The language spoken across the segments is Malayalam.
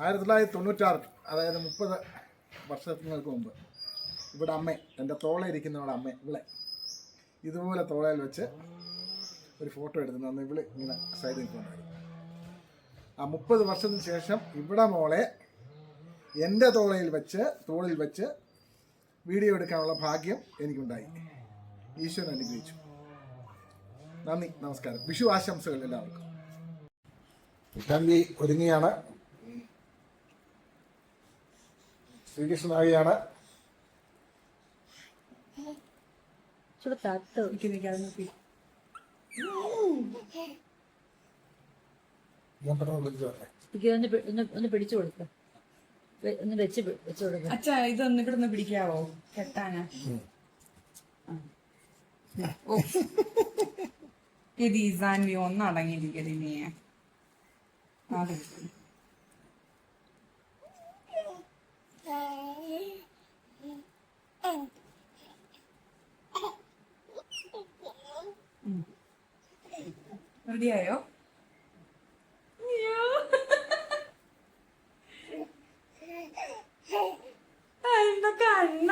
1996, അതായത് 30 വർഷങ്ങൾക്ക് മുമ്പ് ഇവിടെ അമ്മ, എൻ്റെ തോളയിരിക്കുന്നവളെ അമ്മ ഇവിടെ ഇതുപോലെ തോളയിൽ വെച്ച് ഒരു ഫോട്ടോ എടുത്തു. അന്ന് ഇവിടെ ഇങ്ങനെ സൈഡിൽ നിൽക്കുന്നുണ്ടായിരുന്നു. ആ 30 വർഷത്തിന് ശേഷം ഇവിടെ മോളെ എൻ്റെ തോളിൽ വെച്ച് വീഡിയോ എടുക്കാനുള്ള ഭാഗ്യം എനിക്കുണ്ടായി. ഈശ്വരൻ അനുഗ്രഹിച്ചു. നന്ദി, നമസ്കാരം. വിഷു ആശംസകൾ എല്ലാവർക്കും. ഇറ്റാമ്പി ഒരുങ്ങിയാണ്. ശ്രീകൃഷ്ണനായാണ്. ഒന്ന് പിടിച്ചു കൊടുക്ക, ഒന്ന് വെച്ച് കൊടുക്ക. അച്ഛാ ഇതൊന്ന് ഇവിടെ ഒന്ന് പിടിക്കാവോ കെട്ടാനാ? ഇത് ഈസാൻവി ഒന്ന് അടങ്ങിയിരിക്കരുന്നേ. റെഡിയായോ? കണ്ണ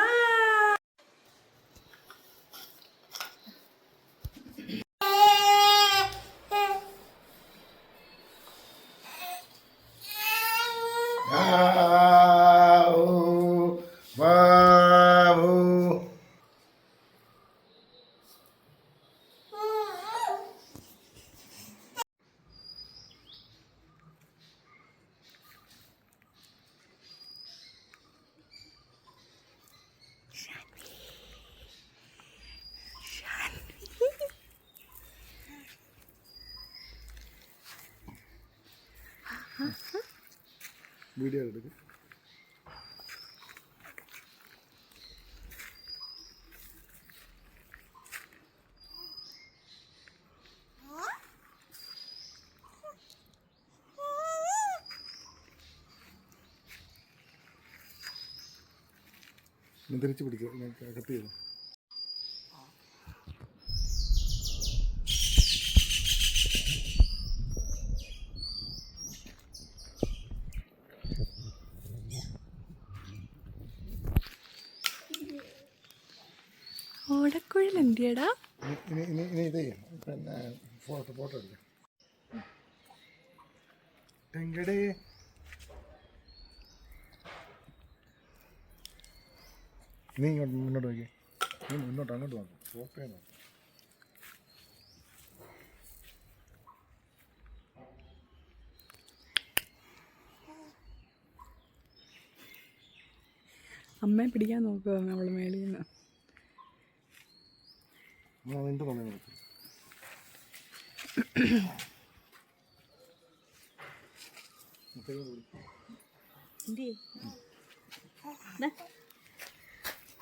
വീഡിയോ എടുക്കും. തിരിച്ചു പിടിക്കുക, കട്ട് ചെയ്തു. ഓടക്കുഴൽ എന്തിയടാ? ഇനി ഇത് ചെയ്യാം. പിന്നെ ഫോട്ടോ എടുക്കാം. നീ ഇങ്ങോട്ട് മുന്നോട്ട് നോക്കി. നീ മുന്നോട്ട് അങ്ങോട്ട് നോക്കും. ഫോട്ടോ നോക്കും. അമ്മയെ പിടിക്കാൻ നോക്കുക അവള് മേളിൽ നിന്ന്. നിന്റെ തൊള്ളയിൽ നോക്കും.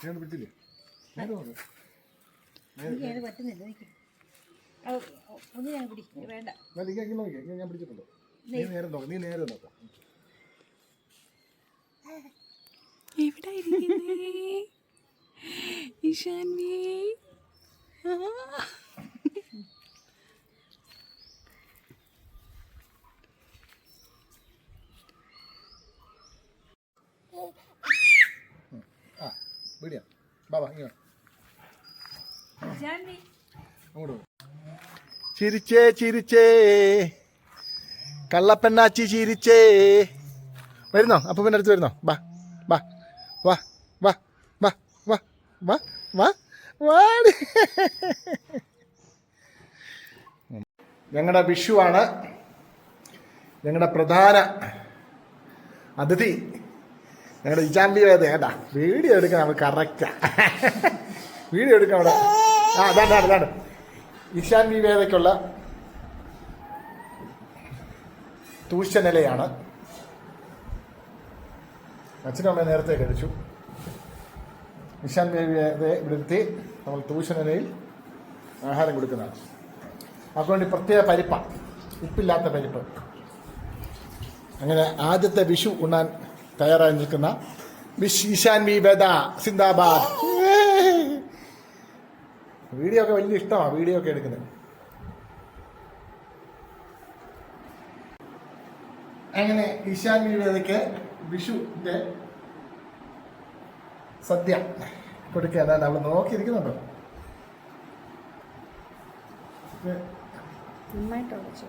ഞാൻ പിടിച്ചില്ലേ? പറ്റുന്നില്ല, ഒന്ന് ഞാൻ പിടിക്കും. വേണ്ട, ഞാൻ പിടിച്ചിട്ടുണ്ടോ? നീ നേരെ നോക്കാം. എവിടെ ഈശാൻവി? വീഡിയോ ബാബാ ഇങ്ങോട്ട് അങ്ങോട്ട്. ചിരിച്ചേ കള്ളപ്പെണ്ണാച്ചി ചിരിച്ചേ. വരുന്നോ? അപ്പം പിന്നെ അടുത്ത് വരുന്നോ? വാ വാ വാ വാ വാ വാ വാ വാ വാടി. ഞങ്ങളുടെ വിഷുവാണ്. ഞങ്ങളുടെ പ്രധാന അതിഥി ഞങ്ങളുടെ ഇജാമ്പി വേദ. കേട്ടാ, വീഡിയോ എടുക്കാൻ നമ്മൾ കറക്റ്റാ. വീഡിയോ എടുക്കാൻ അവിടെ അതാണ് ഇഷാൻവി വേദയ്ക്കുള്ള തൂശനിലയാണ്. അച്ഛനും അമ്മയെ നേരത്തെ കഴിച്ചു. ഇഷാൻവി വേദയെ ഇവിടുത്തെ നമ്മൾ തൂശനിലയിൽ ആഹാരം കൊടുക്കുന്നതാണ്. അതുകൊണ്ട് പ്രത്യേക പരിപ്പാണ്, ഉപ്പില്ലാത്ത പരിപ്പ്. അങ്ങനെ ആദ്യത്തെ വിഷു ഉണ്ണാൻ തയ്യാറായി നിൽക്കുന്ന ഇഷാൻവി വേദ സിന്ദാബാദ്. വീഡിയോ ഒക്കെ വലിയ ഇഷ്ടമാണ്, വീഡിയോ ഒക്കെ എടുക്കുന്നത്. അങ്ങനെ ഈശാൻ നിവേദയ്ക്ക് വിഷുവിൻ്റെ സദ്യ കൊടുക്കുക. അല്ലാണ്ട് അവൾ നോക്കിയിരിക്കുന്നുണ്ടോ? നന്നായിട്ട് ഉടച്ചു.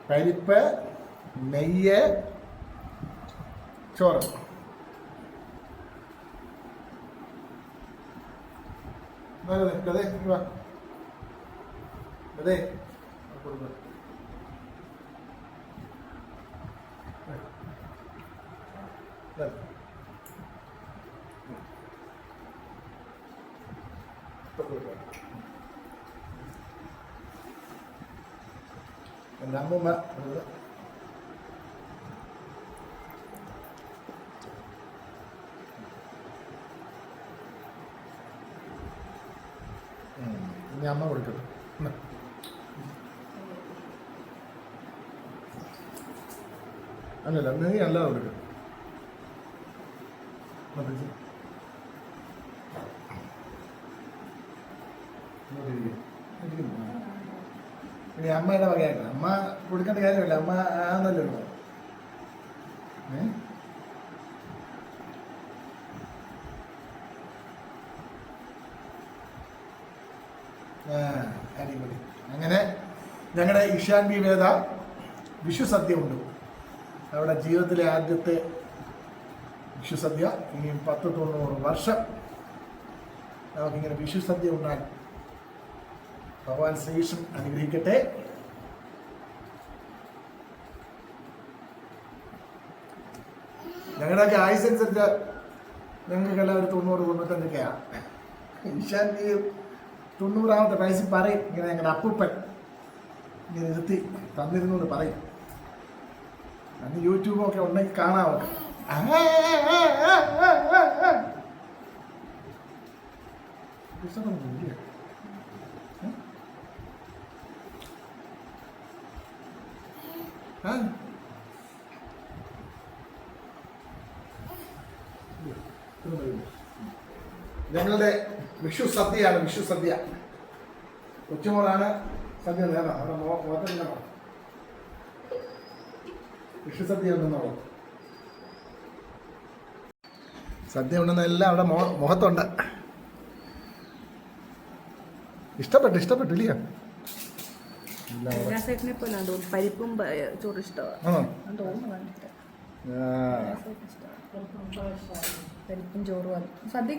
പരിപ്പ്, നെയ്യ്, ചോറ്. അതെ അതെ എൻ്റെ അമ്മൂമ്മ ഇനി അമ്മ കൊടുക്കട്ടെ. അല്ലല്ല നീ അല്ലാതെ കൊടുക്കും. ഇനി അമ്മയുടെ വകയായിട്ട് അമ്മ കൊടുക്കേണ്ട കാര്യമില്ല. അമ്മ ആന്നല്ലോ ഉള്ളു. അടിപൊളി. അങ്ങനെ ഞങ്ങളുടെ ഈശാൻ നിവേദ വിഷു സദ്യ ഉണ്ട്. അവിടെ ജീവിതത്തിലെ ആദ്യത്തെ വിഷു സദ്യ. ഇനിയും 10-90 വർഷം നമുക്കിങ്ങനെ വിഷു സദ്യ ഉണ്ടാൻ ഭഗവാൻ ശ്രീകൃഷ്ണൻ അനുഗ്രഹിക്കട്ടെ. ഞങ്ങളുടെയൊക്കെ ആയുസനുസരിച്ച് ഞങ്ങൾക്കെല്ലാം ഒരു 90-95ഒക്കെയാണ്. ഈശാൻ 90ാമത്തെ വയസ്സിൽ പറയും ഇങ്ങനെ ഞങ്ങളുടെ അപ്പൂപ്പൻ ഇങ്ങനെ ഇരുത്തി തന്നിരുന്നോണ്ട് പറയും. അന്ന് യൂട്യൂബൊക്കെ ഉണ്ടെങ്കിൽ കാണാമോ? ഞങ്ങളുടെ വിഷു സദ്യയാണ്. വിഷു സദ്യ കൊച്ചുമോളാണ് സദ്യ നേരം. അവിടെ മുഖത്തില്ല വിഷു സദ്യ ഉണ്ടെന്നോളൂ. സദ്യ ഉണ്ടെന്നെല്ലാം അവിടെ മുഖത്തുണ്ട്. ഇഷ്ടപ്പെട്ടില്ലയോ? പരിപ്പും ചോറും ഇഷ്ടമാണ്. ആണോ? പരിപ്പും ചോറും സദ്യ